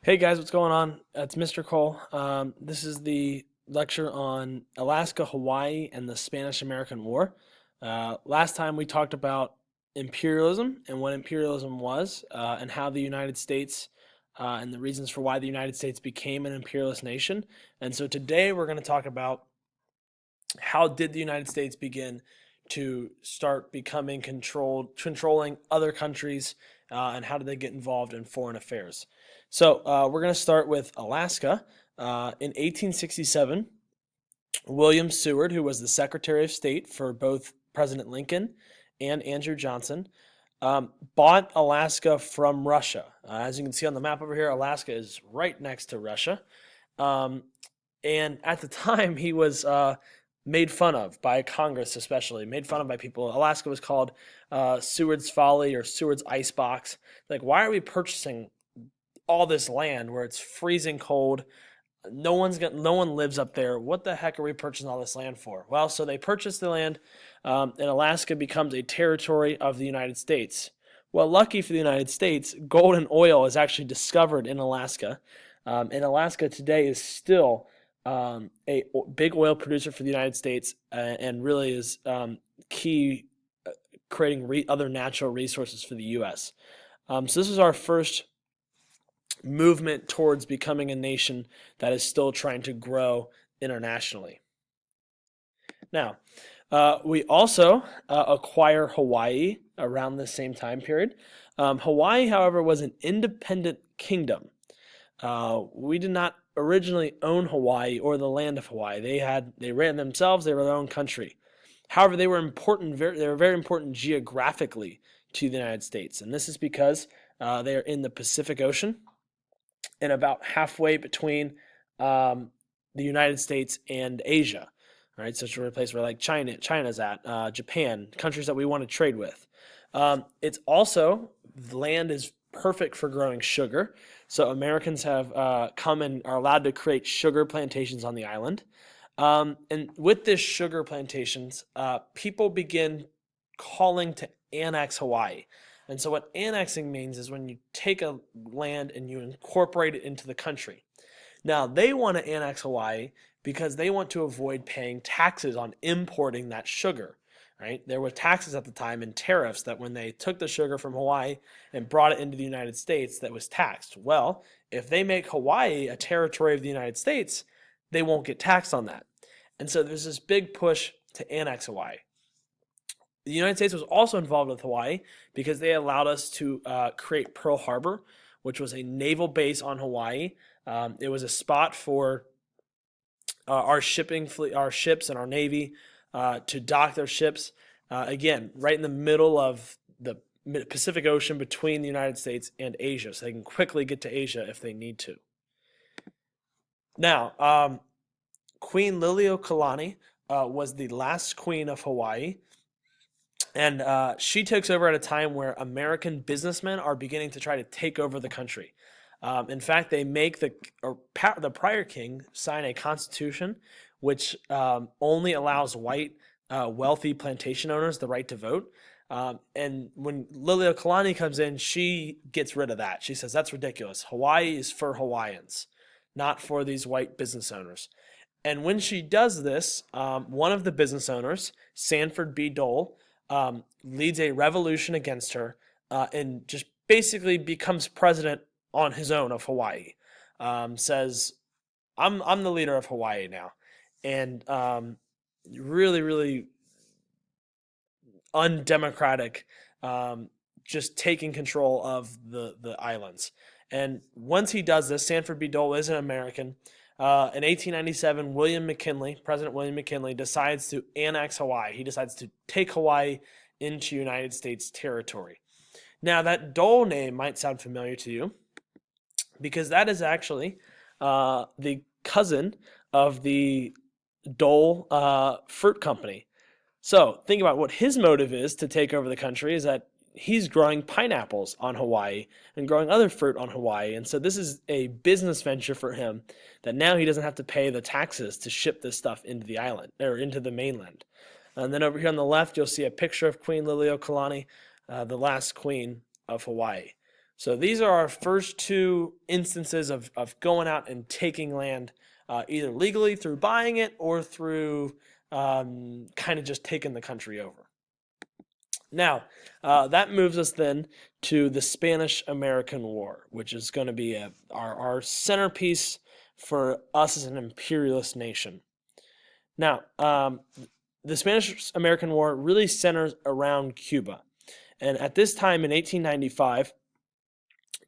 Hey guys, what's going on? It's Mr. Cole. This is the lecture on Alaska, Hawaii, and the Spanish-American War. Last time we talked about imperialism and what imperialism was, and how the United States, and the reasons for why the United States became an imperialist nation. And so today we're going to talk about how did the United States begin to start becoming controlling other countries, and how did they get involved in foreign affairs? So we're going to start with Alaska. In 1867, William Seward, who was the Secretary of State for both President Lincoln and Andrew Johnson, bought Alaska from Russia. As you can see on the map over here, Alaska is right next to Russia. Um, and at the time, he was made fun of by Congress, especially made fun of by people. Alaska was called Seward's Folly or Seward's Icebox. Like, why are we purchasing all this land where it's freezing cold? No one lives up there. What the heck are we purchasing all this land for? Well, so they purchased the land, and Alaska becomes a territory of the United States. Well, lucky for the United States, gold and oil is actually discovered in Alaska, and Alaska today is still a big oil producer for the United States, and really is key, creating other natural resources for the U.S. So this is our first movement towards becoming a nation that is still trying to grow internationally. Now, we also acquire Hawaii around the same time period. Hawaii, however, was an independent kingdom. We did not originally own Hawaii or the land of Hawaii. They ran themselves. They were their own country. However, they were important. They were very important geographically to the United States, and this is because they are in the Pacific Ocean and about halfway between the United States and Asia. All right, such a place where like China's at, Japan, countries that we want to trade with. It's also the land is perfect for growing sugar. So Americans have come and are allowed to create sugar plantations on the island. And with this sugar plantations, people begin calling to annex Hawaii. And so what annexing means is when you take a land and you incorporate it into the country. Now, they want to annex Hawaii because they want to avoid paying taxes on importing that sugar, right? There were taxes at the time and tariffs that when they took the sugar from Hawaii and brought it into the United States, that was taxed. Well, if they make Hawaii a territory of the United States, they won't get taxed on that. And so there's this big push to annex Hawaii. The United States was also involved with Hawaii because they allowed us to create Pearl Harbor, which was a naval base on Hawaii. It was a spot for our shipping fleet, our ships, and our navy to dock their ships. Again, right in the middle of the Pacific Ocean between the United States and Asia, so they can quickly get to Asia if they need to. Now, Queen Liliuokalani was the last queen of Hawaii. And she takes over at a time where American businessmen are beginning to try to take over the country. In fact, they make the prior king sign a constitution which only allows white wealthy plantation owners the right to vote. And when Liliuokalani comes in, she gets rid of that. She says that's ridiculous. Hawaii is for Hawaiians, not for these white business owners. And when she does this, one of the business owners, Sanford B. Dole, leads a revolution against her, and just basically becomes president on his own of Hawaii. Says, I'm the leader of Hawaii now," and really really undemocratic, just taking control of the islands. And once he does this, Sanford B. Dole is an American. In 1897, President William McKinley, decides to annex Hawaii. He decides to take Hawaii into United States territory. Now, that Dole name might sound familiar to you because that is actually the cousin of the Dole Fruit Company. So think about what his motive is to take over the country is that he's growing pineapples on Hawaii and growing other fruit on Hawaii. And so this is a business venture for him that now he doesn't have to pay the taxes to ship this stuff into the island or into the mainland. And then over here on the left, you'll see a picture of Queen Liliuokalani, the last queen of Hawaii. So these are our first two instances of going out and taking land, either legally through buying it or through kind of just taking the country over. Now, that moves us then to the Spanish-American War, which is going to be our centerpiece for us as an imperialist nation. Now, the Spanish-American War really centers around Cuba. And at this time in 1895,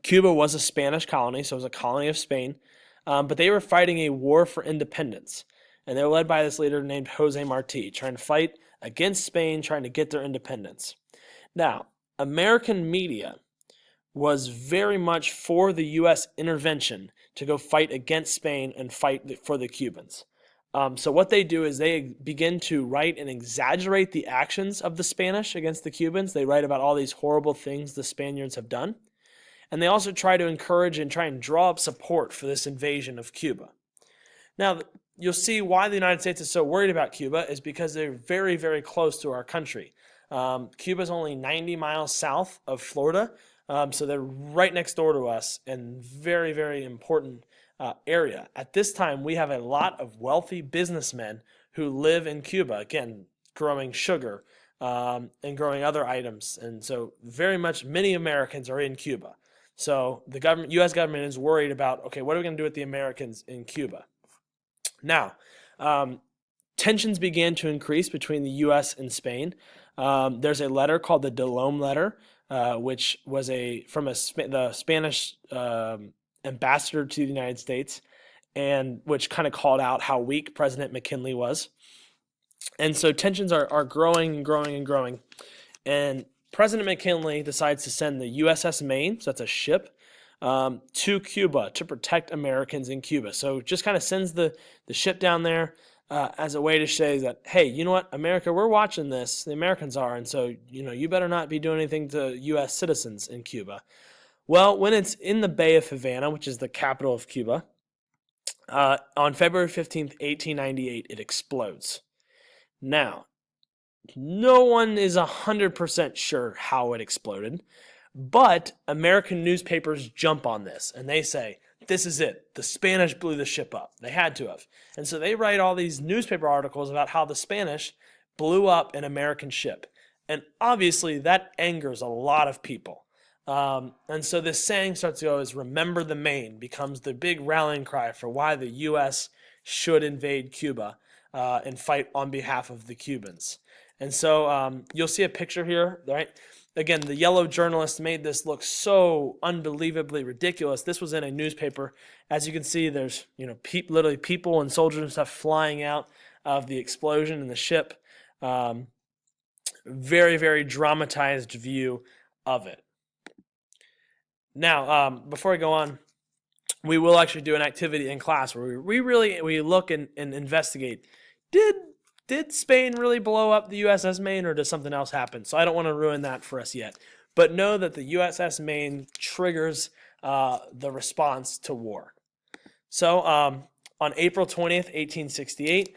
Cuba was a Spanish colony, so it was a colony of Spain, but they were fighting a war for independence. And they were led by this leader named Jose Marti, trying to fight against Spain, trying to get their independence. Now, American media was very much for the U.S. intervention to go fight against Spain and fight for the Cubans. So what they do is they begin to write and exaggerate the actions of the Spanish against the Cubans. They write about all these horrible things the Spaniards have done. And they also try to encourage and try and draw up support for this invasion of Cuba. Now, you'll see why the United States is so worried about Cuba is because they're very, very close to our country. Cuba's only 90 miles south of Florida, so they're right next door to us and very, very important area. At this time, we have a lot of wealthy businessmen who live in Cuba, again, growing sugar and growing other items. And so very much many Americans are in Cuba. So the government, U.S. government is worried about, okay, what are we going to do with the Americans in Cuba? Now, tensions began to increase between the U.S. and Spain. There's a letter called the Delome letter, which was from the Spanish ambassador to the United States, and which kind of called out how weak President McKinley was. And so tensions are growing and growing and growing. And President McKinley decides to send the USS Maine, so that's a ship, to Cuba to protect Americans in Cuba. So just kind of sends the ship down there as a way to say that, hey, you know what, America, we're watching this, the Americans are, and so, you better not be doing anything to U.S. citizens in Cuba. Well, when it's in the Bay of Havana, which is the capital of Cuba, on February 15th, 1898, it explodes. Now, no one is 100% sure how it exploded, but American newspapers jump on this, and they say, this is it. The Spanish blew the ship up. They had to have. And so they write all these newspaper articles about how the Spanish blew up an American ship. And obviously that angers a lot of people. And so this saying starts to go as remember the Maine becomes the big rallying cry for why the U.S. should invade Cuba and fight on behalf of the Cubans. And so you'll see a picture here, right? Again, the yellow journalist made this look so unbelievably ridiculous. This was in a newspaper. As you can see, there's literally people and soldiers and stuff flying out of the explosion in the ship. Very, very dramatized view of it. Now, before I go on, we will actually do an activity in class where we look and investigate. Did Spain really blow up the USS Maine, or does something else happen? So I don't want to ruin that for us yet. But know that the USS Maine triggers the response to war. So on April 20th, 1868,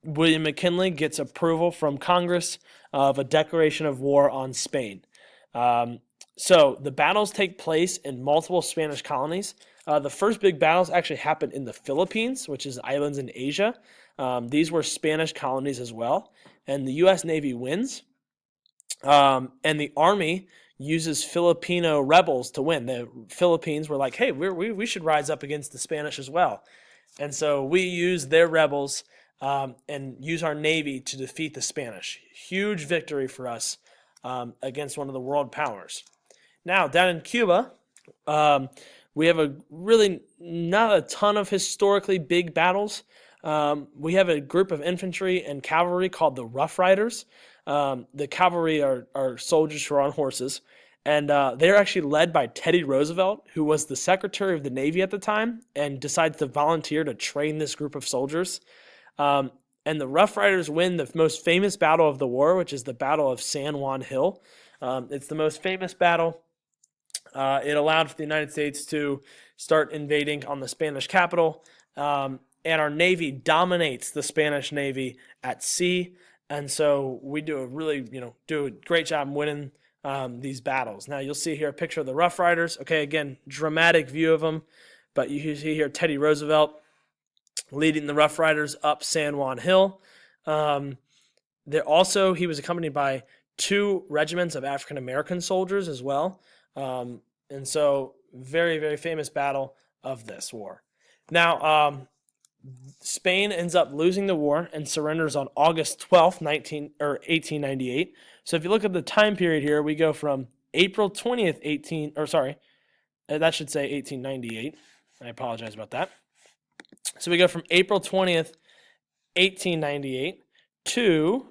William McKinley gets approval from Congress of a declaration of war on Spain. So the battles take place in multiple Spanish colonies. The first big battles actually happened in the Philippines, which is islands in Asia. These were Spanish colonies as well, and the U.S. Navy wins, and the Army uses Filipino rebels to win. The Philippines were like, hey, we should rise up against the Spanish as well, and so we use their rebels and use our Navy to defeat the Spanish. Huge victory for us against one of the world powers. Now, down in Cuba, we have really not a ton of historically big battles. We have a group of infantry and cavalry called the Rough Riders. The cavalry are soldiers who are on horses, and they're actually led by Teddy Roosevelt, who was the Secretary of the Navy at the time and decides to volunteer to train this group of soldiers. And the Rough Riders win the most famous battle of the war, which is the Battle of San Juan Hill. It's the most famous battle. It allowed for the United States to start invading on the Spanish capital. And our Navy dominates the Spanish Navy at sea. And so we do a really, do a great job winning these battles. Now you'll see here a picture of the Rough Riders. Okay, again, dramatic view of them, but you see here Teddy Roosevelt leading the Rough Riders up San Juan Hill. He was accompanied by 2 regiments of African American soldiers as well. And so very, very famous battle of this war. Now, Spain ends up losing the war and surrenders on August 12th, 1898. So if you look at the time period here, we go from April 20th, that should say 1898. I apologize about that. So we go from April 20th, 1898 to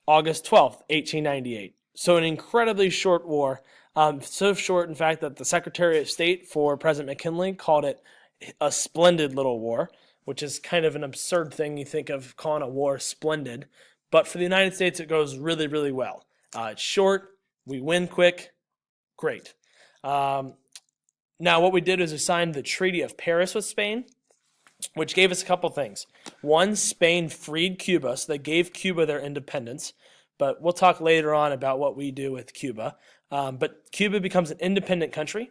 August 12th, 1898. So an incredibly short war. So short, in fact, that the Secretary of State for President McKinley called it a splendid little war, which is kind of an absurd thing. You think of calling a war splendid. But for the United States, it goes really, really well. It's short. We win quick. Great. Now, what we did is we signed the Treaty of Paris with Spain, which gave us a couple things. One, Spain freed Cuba, so they gave Cuba their independence. But we'll talk later on about what we do with Cuba. But Cuba becomes an independent country.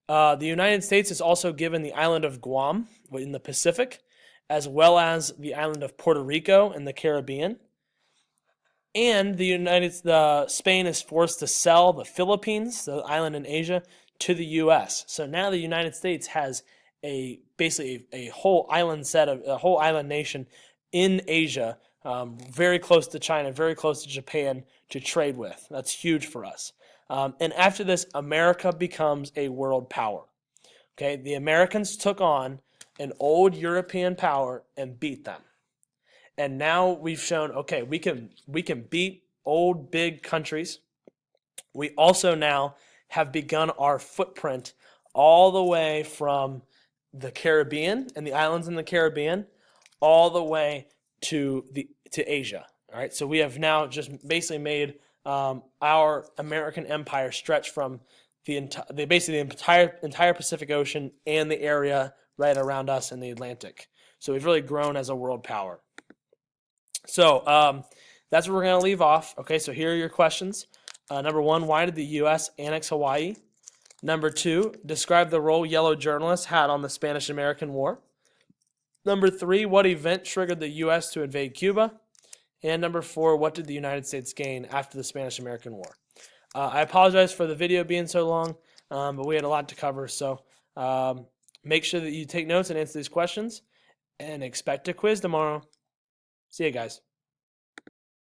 The United States is also given the island of Guam in the Pacific, as well as the island of Puerto Rico in the Caribbean. And Spain is forced to sell the Philippines, the island in Asia, to the U.S. So now the United States has basically a whole island nation in Asia, very close to China, very close to Japan to trade with. That's huge for us. And after this, America becomes a world power. Okay, the Americans took on an old European power and beat them. And now we've shown, okay, we can beat old big countries. We also now have begun our footprint all the way from the Caribbean and the islands in the Caribbean all the way to Asia. All right, so we have now just basically made our American empire stretch from the entire Pacific Ocean and the area right around us in the Atlantic. So we've really grown as a world power. So that's where we're going to leave off. Okay, so here are your questions. Number 1, why did the U.S. annex Hawaii? Number 2, describe the role yellow journalists had on the Spanish-American War. Number 3, what event triggered the U.S. to invade Cuba? And number 4, what did the United States gain after the Spanish-American War? I apologize for the video being so long, but we had a lot to cover. So make sure that you take notes and answer these questions, and expect a quiz tomorrow. See you guys.